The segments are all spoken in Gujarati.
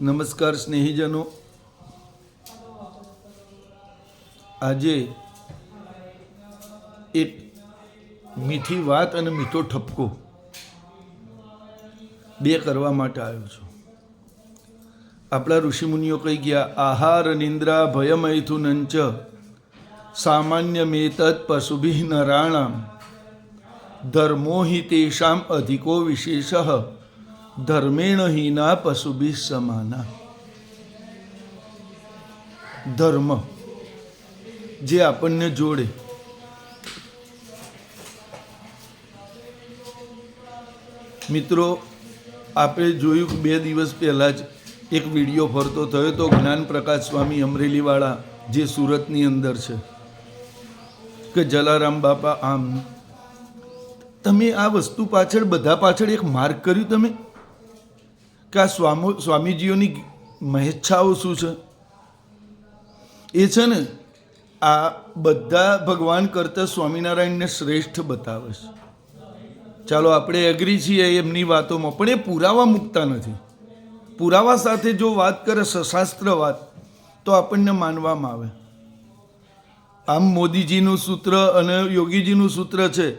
નમસ્કાર સ્નેહીજનો, આજે એક મીઠી વાત અને મીઠો ઠપકો બે કરવા માટે આવ્યો છું. આપણા ઋષિમુનિઓ કહી ગયા, આહાર નિંદ્રા ભયમૈથુનંચ સામાન્ય મેતત પશુભિ નરાણામ ધર્મો હિ તેષામ અધિકો વિશેષ ધર્મેણ હીના પશુભિ સમાના. ધર્મ જે આપણને જોડે, મિત્રો આપણે જોયું 2 દિવસ પહેલાં જ એક વિડીયો ફરતો થયો તો જ્ઞાન પ્રકાશ સ્વામી અમરેલીવાળા જે સુરતની અંદર છે કે જલારામ બાપા આમ. તમે આ વસ્તુ પાછળ બધા પાછળ એક માર્ગ કર્યું તમે કે આ સ્વામીજીઓની મહેચ્છાઓ શું છે? એ છે ને આ બધા ભગવાન કરતાં સ્વામિનારાયણને શ્રેષ્ઠ બતાવે છે. ચાલો આપણે એગ્રી છીએ એમની વાતોમાં, પણ એ પુરાવા મૂકતા નથી. પુરાવા સાથે જો વાત કરે સશાસ્ત્ર વાત તો આપણને માનવામાં આવે. આમ મોદીજીનું સૂત્ર અને યોગીજીનું સૂત્ર છે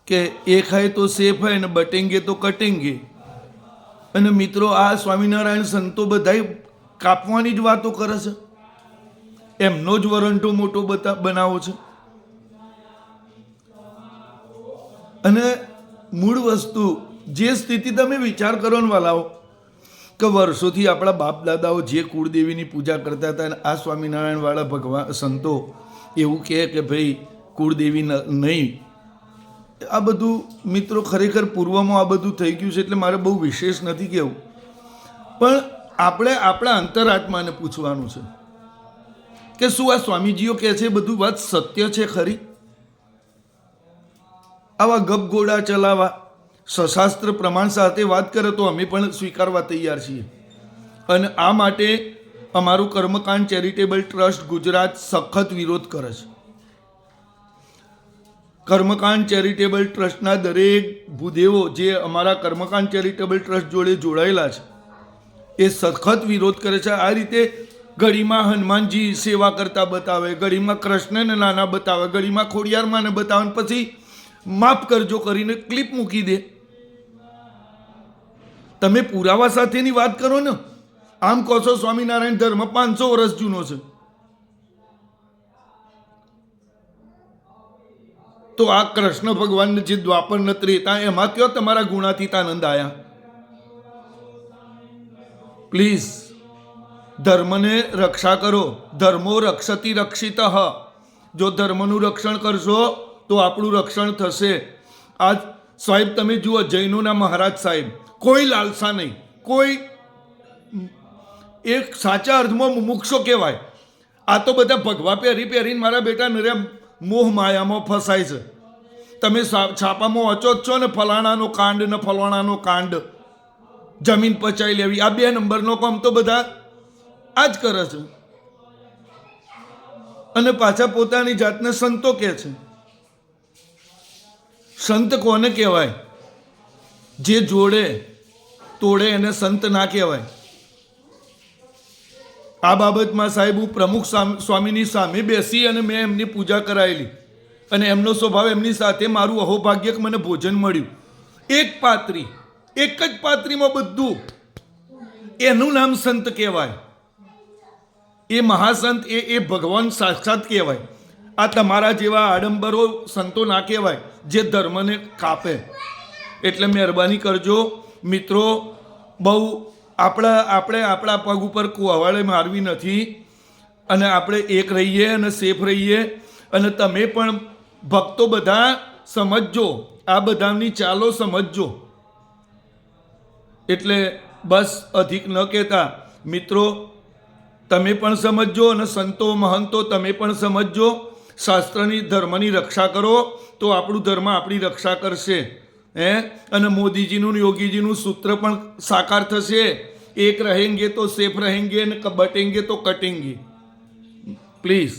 કે એક હૈ તો સેફ હૈ ને બટેંગે તો કટેંગે. અને મિત્રો આ સ્વામિનારાયણ સંતો બધાય કાપવાની જ વાતો કરે છે, એમનો જ વરંટો મોટો બનાવો છે. અને મૂળ વસ્તુ જે સ્થિતિ તમે વિચાર કરો ને વાલાઓ, કે વર્ષોથી આપણા બાપ દાદાઓ જે કુળદેવીની પૂજા કરતા હતા, આ સ્વામિનારાયણવાળા ભગવાન સંતો એવું કહે કે ભાઈ કુળદેવી નહીં. આ બધું મિત્રો ખરેખર પૂર્વમાં આ બધું થઈ ગયું છે, એટલે મારે બહુ વિશેષ નથી કહેવું, પણ આપણે આપણા અંતરાત્માને પૂછવાનું છે કે શું આ સ્વામીજીઓ કહે છે બધું વાત સત્ય છે ખરી? આવા ગપગોળા ચલાવવા સશાસ્ત્ર પ્રમાણ સાથે વાત કરે તો અમે પણ સ્વીકારવા તૈયાર છીએ. અને આ માટે અમારું કર્મકાંડ ચેરિટેબલ ટ્રસ્ટ ગુજરાત સખત વિરોધ કરે છે. કર્મકાંડ ચેરિટેબલ ટ્રસ્ટના દરેક ભૂદેવો જે અમારા કર્મકાંડ ચેરિટેબલ ટ્રસ્ટ જોડે જોડાયેલા છે એ સખત વિરોધ કરે છે. આ રીતે ઘડીમાં હનુમાનજી સેવા કરતા બતાવે, ઘડીમાં કૃષ્ણને નાના બતાવે, ઘડીમાં ખોડિયારમાંને બતાવે, પછી માફ કરજો કરીને ક્લિપ મૂકી દે. તમે પુરાવા સાથેની વાત કરો ને. આમ કહો છો સ્વામિનારાયણ ધર્મ 500 વર્ષ જૂનો છે, તો આ કૃષ્ણ ભગવાનને જે દ્વાપર ન ત્રેતા એમાં કયો તમારા ગુણાતીતાનંદ આયા? પ્લીઝ ધર્મને રક્ષા કરો. ધર્મો રક્ષતી રક્ષિત. જો ધર્મનું રક્ષણ કરશો તો આપણું રક્ષણ થશે. આજ સાહેબ તમે જુઓ, જૈનોના મહારાજ સાહેબ કોઈ લાલસા નહીં, કોઈ એક સાચા અર્થમાં મુમુક્ષો કહેવાય. આ તો બધા ભગવા પહેરીને મારા બેટા નરે મોહ માયામાં ફસાય છે. તમે છાપામાં વાંચો જ છો ને, ફલાણાનો કાંડ ને ફલાણાનો કાંડ, જમીન પચાવી લેવી, આ 2 નંબરનો કામ તો બધા આ જ કરે છે. અને પાછા પોતાની જાતને સંતો કહે છે. સંત કોને કહેવાય? જે જોડે તોડે એને સંત ના કહેવાય. આ બાબતમાં સાહેબ હું પ્રમુખ સ્વામીની સામે બેસી અને મેં એમની પૂજા કરાયેલી, અને એમનો સ્વભાવ, એમની સાથે મારું અહોભાગ્ય કે મને ભોજન મળ્યું. એક પાત્રી, એક જ પાત્રીમાં બધું, એનું નામ સંત કહેવાય. એ મહાસંત, એ ભગવાન સાક્ષાત કહેવાય. આ તમારા જેવા આડંબરો સંતો ના કહેવાય જે ધર્મને કાપે. એટલે મહેરબાની કરજો મિત્રો, બહુ આપણે આપણા પગ ઉપર કુવાવાળે મારવી નથી, અને આપણે એક રહીએ અને સેફ રહીએ. અને તમે પણ ભક્તો બધા સમજજો, આ બધાની ચાલો સમજજો. એટલે બસ અધિક ન કહેતા મિત્રો, તમે પણ સમજજો અને સંતો મહંતો તમે પણ સમજજો. શાસ્ત્રની ધર્મની રક્ષા કરો તો આપણું ધર્મ આપણી રક્ષા કરશે. અને મોદીજીનું યોગીજીનું સૂત્ર પણ સાકાર થશે. એક રહેંગે તો સેફ રહેંગે, ને બટેંગે તો કટેંગે. પ્લીઝ